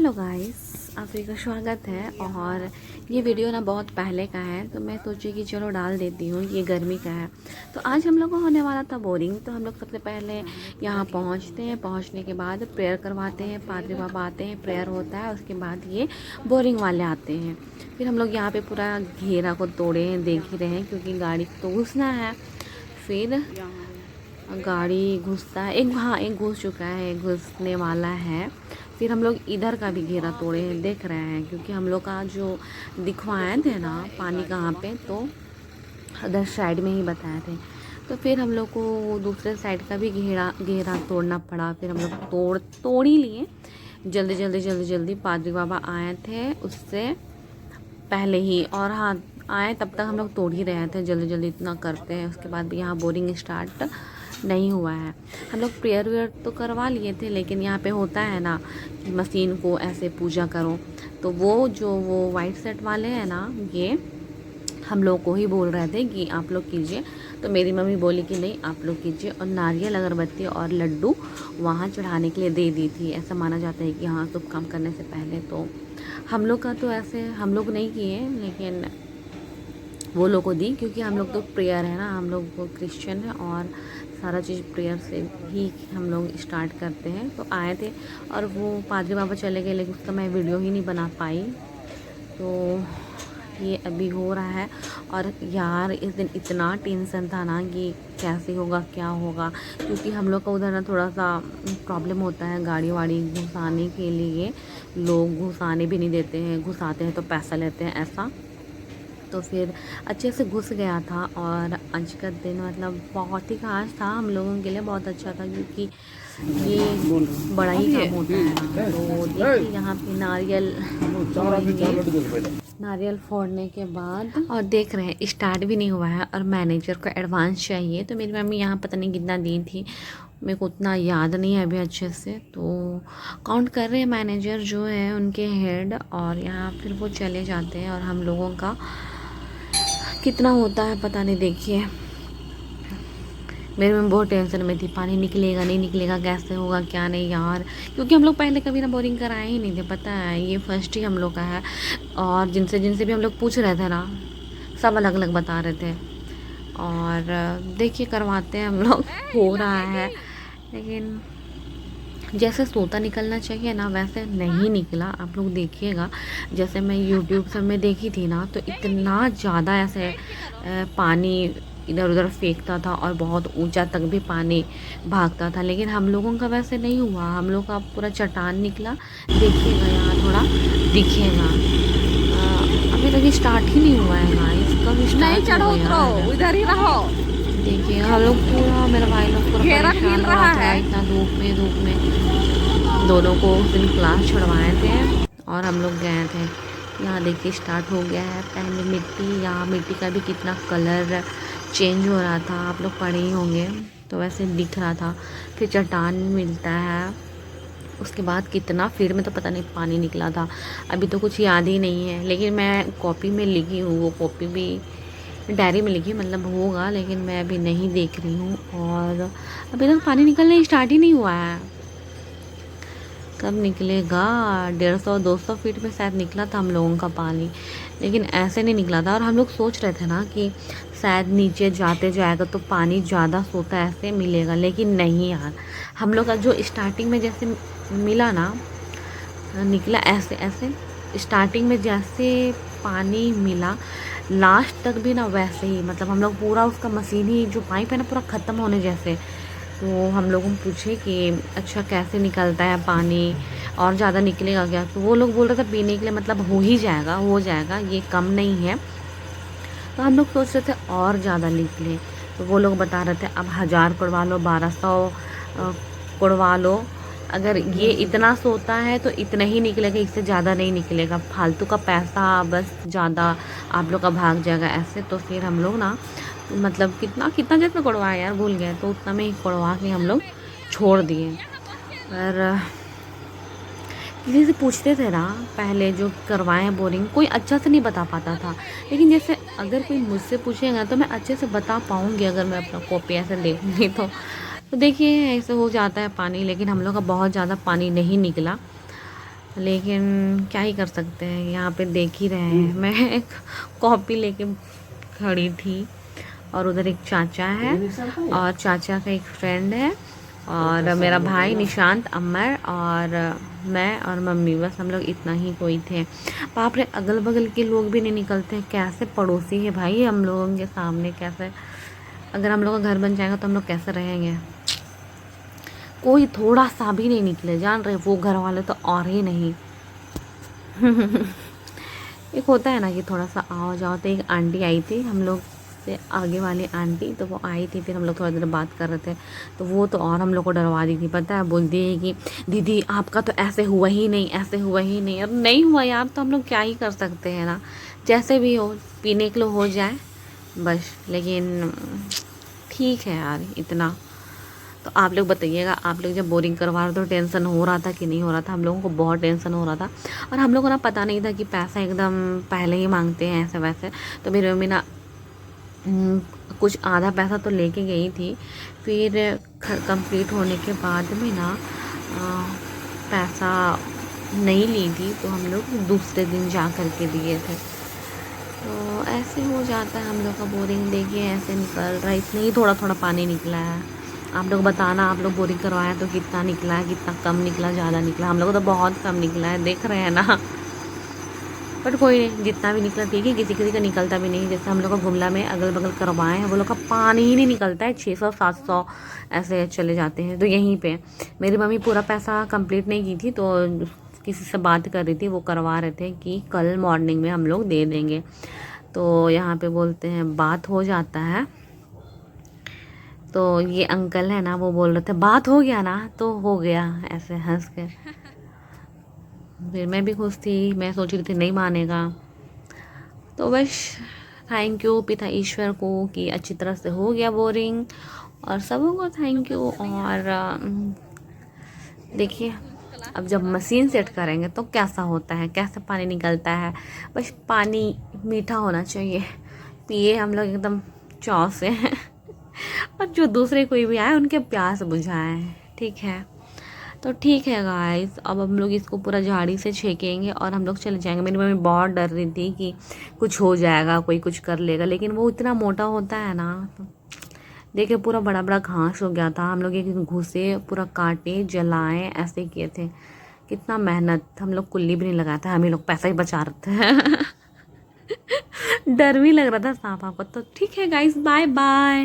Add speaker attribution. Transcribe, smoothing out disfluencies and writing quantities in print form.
Speaker 1: Hello guys, आप सभी का स्वागत है। और ये वीडियो ना बहुत पहले का है, तो मैं सोची कि चलो डाल देती हूँ। ये गर्मी का है, तो आज हम लोग को होने वाला था बोरिंग। तो हम लोग सबसे पहले यहाँ पहुँचते हैं। पहुँचने के बाद प्रेयर करवाते हैं, पादरी बाबा आते हैं, प्रेयर होता है। उसके बाद ये बोरिंग वाले आते हैं। फिर हम लोग यहाँ पे पूरा घेरा को तोड़े हैं, देख ही रहे हैं, क्योंकि गाड़ी तो घुसना है। फिर गाड़ी घुसता है, एक घुस चुका है, एक घुसने वाला है। फिर हम लोग इधर का भी घेरा तोड़े हैं, देख रहे हैं, क्योंकि हम लोग का जो दिखवाए थे ना पानी कहाँ पे, तो अदर साइड में ही बताए थे। तो फिर हम लोग को दूसरे साइड का भी घेरा तोड़ना पड़ा। फिर हम लोग तोड़ ही लिए जल्दी। पादरी बाबा आए थे उससे पहले ही, और हाँ आए तब तक हम लोग तोड़ ही रहे थे, जल्दी इतना करते हैं। उसके बाद भी यहाँ बोरिंग स्टार्ट नहीं हुआ है। हम लोग प्रेयर वेयर तो करवा लिए थे, लेकिन यहाँ पे होता है ना कि मशीन को ऐसे पूजा करो, तो वो वाइट शर्ट वाले हैं ना, ये हम लोग को ही बोल रहे थे कि आप लोग कीजिए। तो मेरी मम्मी बोली कि नहीं आप लोग कीजिए, और नारियल अगरबत्ती और लड्डू वहाँ चढ़ाने के लिए दे दी थी। ऐसा माना जाता है कि हाँ शुभ काम करने से पहले। तो हम लोग का तो ऐसे हम लोग नहीं किए, लेकिन वो लोग को दी, क्योंकि हम लोग तो प्रेयर है ना, हम लोग वो क्रिश्चियन है और सारा चीज़ प्रेयर से ही हम लोग स्टार्ट करते हैं। तो आए थे और वो पादरी बाबा चले गए, लेकिन उसका मैं वीडियो ही नहीं बना पाई। तो ये अभी हो रहा है। और यार इस दिन इतना टेंशन था ना कि कैसे होगा क्या होगा, क्योंकि हम लोग का उधर ना थोड़ा सा प्रॉब्लम होता है। गाड़ी वाड़ी घुसाने के लिए लोग घुसाने भी नहीं देते हैं, घुसाते हैं तो पैसा लेते हैं ऐसा। तो फिर अच्छे से घुस गया था। और आज का दिन मतलब बहुत ही खास था हम लोगों के लिए, बहुत अच्छा था, क्योंकि ये बड़ा ही काम होता है ना। तो देखिए यहाँ पे नारियल फोड़ने के बाद, और देख रहे हैं स्टार्ट भी नहीं हुआ है, और मैनेजर को एडवांस चाहिए। तो मेरी मम्मी यहाँ पता नहीं कितना दी थी, मेरे को उतना याद नहीं है अभी अच्छे से। तो काउंट कर रहे हैं मैनेजर जो है उनके हेड, और यहाँ फिर वो चले जाते हैं। और हम लोगों का कितना होता है पता नहीं। देखिए मेरे में बहुत टेंशन में थी, पानी निकलेगा नहीं निकलेगा, कैसे होगा क्या नहीं यार, क्योंकि हम लोग पहले कभी ना बोरिंग कराए ही नहीं थे, पता है ये फर्स्ट ही हम लोग का है। और जिनसे भी हम लोग पूछ रहे थे ना, सब अलग अलग बता रहे थे। और देखिए करवाते हैं हम लोग हो रहा है, लेकिन जैसे सोता निकलना चाहिए ना वैसे नहीं निकला। आप लोग देखिएगा, जैसे मैं यूट्यूब सब में देखी थी ना, तो इतना ज़्यादा ऐसे पानी इधर उधर फेंकता था, और बहुत ऊंचा तक भी पानी भागता था। लेकिन हम लोगों का वैसे नहीं हुआ, हम लोग का पूरा चट्टान निकला। देखिएगा यहाँ थोड़ा दिखेगा। अभी तक स्टार्ट ही नहीं हुआ है गाइस, कब स्टार्ट होगा?
Speaker 2: इधर ही रहो।
Speaker 1: देखिए हम लोग पूरा, मेरा भाई लोग पूरा परेशान हो रहा था इतना धूप में। दोनों को उस दिन क्लास छुड़वाए थे और हम लोग गए थे। यहाँ देखिए स्टार्ट हो गया है। पहले मिट्टी, यहाँ मिट्टी का भी कितना कलर चेंज हो रहा था, आप लोग पढ़े ही होंगे, तो वैसे दिख रहा था। फिर चट्टान मिलता है, उसके बाद कितना फिर में तो पता नहीं पानी निकला था। अभी तो कुछ याद ही नहीं है, लेकिन मैं कॉपी में लिखी हूँ, वो कॉपी भी डायरी में लिखी, मतलब होगा, लेकिन मैं अभी नहीं देख रही हूँ। और अभी तक पानी निकलना स्टार्ट ही नहीं हुआ है, कब निकलेगा? 150-200 फीट में शायद निकला था हम लोगों का पानी, लेकिन ऐसे नहीं निकला था। और हम लोग सोच रहे थे ना कि शायद नीचे जाते जाएगा तो पानी ज़्यादा सोता ऐसे मिलेगा, लेकिन नहीं यार। हम लोग का जो स्टार्टिंग में जैसे मिला ना, निकला ऐसे ऐसे स्टार्टिंग में जैसे पानी मिला, लास्ट तक भी ना वैसे ही, मतलब हम लोग पूरा उसका मशीन ही जो पाइप है ना पूरा ख़त्म होने जैसे। तो हम लोगों को पूछे कि अच्छा कैसे निकलता है पानी, और ज़्यादा निकलेगा क्या? तो वो लोग बोल रहे थे पीने के लिए मतलब हो जाएगा, ये कम नहीं है। तो हम लोग सोच रहे थे और ज़्यादा निकले, तो वो लोग बता रहे थे अब 1000 कुड़वा लो, 1200 कुड़वा लो, अगर ये इतना सोता है तो इतना ही निकलेगा, इससे ज़्यादा नहीं निकलेगा, फालतू का पैसा बस ज़्यादा आप लोग का भाग जाएगा ऐसे। तो फिर हम लोग ना मतलब कितना जैसे कुड़वाया यार भूल गए, तो उतना में ही कुड़वा के हम लोग छोड़ दिए। पर किसी से पूछते थे ना पहले जो करवाए हैं बोरिंग, कोई अच्छा से नहीं बता पाता था, लेकिन जैसे अगर कोई मुझसे पूछेगा तो मैं अच्छे से बता पाऊँगी, अगर मैं अपना कॉपी ऐसे देखूँगी तो देखिए ऐसे हो जाता है पानी। लेकिन हम लोग का बहुत ज़्यादा पानी नहीं निकला, लेकिन क्या ही कर सकते हैं, यहाँ पे देख ही रहे हैं। मैं एक कॉपी लेके खड़ी थी और उधर एक चाचा है और चाचा का एक फ्रेंड है और मेरा भाई निशांत, अमर और मैं और मम्मी, बस हम लोग इतना ही कोई थे। बाप रे, अगल बगल के लोग भी नहीं निकलते हैं। कैसे पड़ोसी है भाई हम लोगों के सामने, कैसे अगर हम लोग का घर बन जाएगा तो हम लोग कैसे रहेंगे। कोई थोड़ा सा भी नहीं निकले, जान रहे वो घर वाले तो और ही नहीं। एक होता है ना कि थोड़ा सा आओ जाओ। तो एक आंटी आई थी हम लोग से आगे वाली आंटी, तो वो आई थी, फिर हम लोग थोड़ा देर बात कर रहे थे तो वो तो और हम लोग को डरवा दी थी, पता है। बोलती है कि दीदी आपका तो ऐसे हुआ ही नहीं, ऐसे हुआ ही नहीं। और नहीं हुआ यार, तो हम लोग क्या ही कर सकते हैं ना, जैसे भी हो पीने के लिए हो जाए बस। लेकिन ठीक है यार इतना। तो आप लोग बताइएगा, आप लोग जब बोरिंग करवा रहे तो टेंशन हो रहा था कि नहीं हो रहा था। हम लोगों को बहुत टेंशन हो रहा था और हम लोगों को ना पता नहीं था कि पैसा एकदम पहले ही मांगते हैं ऐसे वैसे। तो मेरी मम्मी ना कुछ आधा पैसा तो लेके गई थी, फिर कंप्लीट होने के बाद में ना पैसा नहीं ली थी, तो हम लोग दूसरे दिन जा कर के दिए थे। तो ऐसे हो जाता है हम लोग का बोरिंग। देखिए ऐसे निकल रहा है, इसमें ही थोड़ा थोड़ा पानी निकला है। आप लोग बताना, आप लोग बोरिंग करवाएं तो कितना निकला है, कितना कम निकला, ज़्यादा निकला। हम लोग तो बहुत कम निकला है, देख रहे हैं ना। बट कोई नहीं, जितना भी निकला ठीक है। किसी किसी का निकलता भी नहीं, जैसे हम लोग का गुमला में अगल बगल करवाए हैं वो लोग का पानी ही नहीं निकलता है। 600-700 ऐसे चले जाते हैं। तो यहीं पे मेरी मम्मी पूरा पैसा कंप्लीट नहीं की थी, तो किसी से बात कर रही थी, वो करवा रहे थे कि कल मॉर्निंग में हम लोग दे देंगे। तो यहाँ पे बोलते हैं बात हो जाता है। तो ये अंकल है ना, वो बोल रहे थे बात हो गया ना, तो हो गया, ऐसे हंस के। फिर मैं भी खुश थी, मैं सोच रही थी नहीं मानेगा। तो बस थैंक यू पिता ईश्वर को कि अच्छी तरह से हो गया बोरिंग, और सबों को थैंक यू। और देखिए अब जब मशीन सेट करेंगे तो कैसा होता है, कैसे पानी निकलता है। बस पानी मीठा होना चाहिए, पिए हम लोग एकदम चाव से। और जो दूसरे कोई भी आए उनके प्यास बुझाएं, ठीक है। तो ठीक है गाइस, अब हम लोग इसको पूरा झाड़ी से छेकेंगे और हम लोग चले जाएंगे। मेरी मम्मी बहुत डर रही थी कि कुछ हो जाएगा, कोई कुछ कर लेगा, लेकिन वो इतना मोटा होता है ना। तो देखिए पूरा बड़ा बड़ा घास हो गया था, हम लोग एक घुसे पूरा काटे जलाएं ऐसे किए थे। कितना मेहनत, हम लोग कुल्ली भी नहीं लगाया था, हम ही लोग पैसा ही बचा रहे थे। डर भी लग रहा था सांप आपको। तो ठीक है गाइस, बाय बाय।